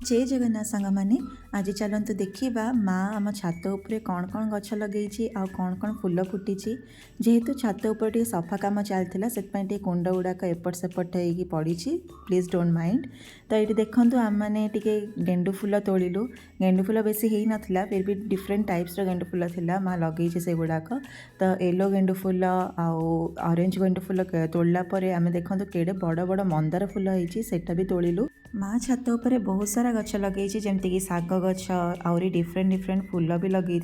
जय जगन्नाथ सांग मैंने आज चलतु देखा माँ आम छात उपरे कौन कौन गछ लगे आ कौन कौन फूल फुटी जेहेतु छात उपर टे सफा कम चलता से कुंड गुड़ाक एपट सेपट हो पड़ी प्लीज डोंट माइंड। तो ये देखूँ आम मैंने गेंडु फूल तोड़ू गेंडु फूल बेसी ही नाला फिर भी डिफरेंट टाइप्स गेंडु फूल था माँ लगे से गुड़ाक। तो येलो गेंडु फूल ऑरेंज गेंडु फूल तोड़ला आम देखूँ केड़े बड़ बड़ मंदार फूल होता भी तोड़ू। माँ छात उपर बहुत सारा गछ लगे जमीक शाग गछ आहरी डिफरेंट डिफरेंट फूल भी लगे।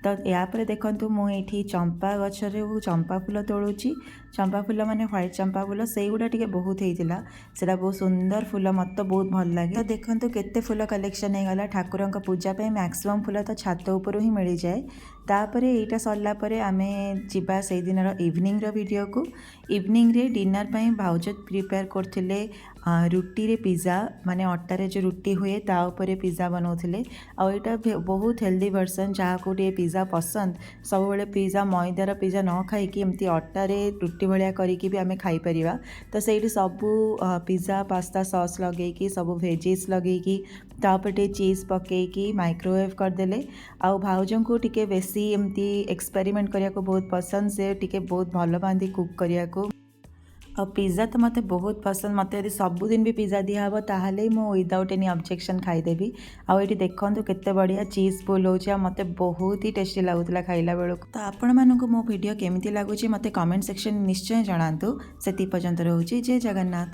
तो यापर देखूँ मुझे चंपा गच चंपा फूल तोड़ुची चंपा फूल माने व्हाइट चंपा फूल से गुड़ा टे बहुत होता से बहुत सुंदर फूल मत तो बहुत भल लगे। तो देखो केते फूल कलेक्शन होगा ठाकुर पूजा मैक्सिमम फूल तो छात उपर ही मिल जाए। तापर यहाँ सरला आम जा से दिन इवनिंग वीडियो को इवनिंग रे डिनर पर भाउज प्रिपेयर करते रुटी रे पिज़्ज़ा माने अटारे जो रुटी हुए ताऊपर पिज़्ज़ा बनाते आईटा बहुत हेल्दी वर्सन जहाँ को पिज़्ज़ा पसंद सब बड़े पिज़्ज़ा मैदार पिज़्ज़ा न खाई एमती अटारे रुटी भाया करी भी आम खाईपर। तो से सबू पिज़्ज़ा पास्ता सॉस लगे सब वेजेस लगे तापर चीज़ पकईकि माइक्रोवेव करदे आ भाउज को टिके बेसी एमती एक्सपेरिमेंट करने को बहुत पसंद से टिके बहुत भल पाती कुक करने को। और पिज़्ज़ा तो मत बहुत पसंद मत यदि सबुदिन भी पिज़्ज़ा दिहब ताहले मु विदाउट एनी ऑब्जेक्शन खाईदेवी। आउ ये देखूँ केते बढ़िया चीज़ पुल हो मत बहुत ही टेस्टी लगुला खाइला बेलू। तो आपण मानक मो वीडियो केमिति लगुच मत कमेंट सेक्शन निश्चय जनातु। से पर्यंत रोचे जय जगन्नाथ।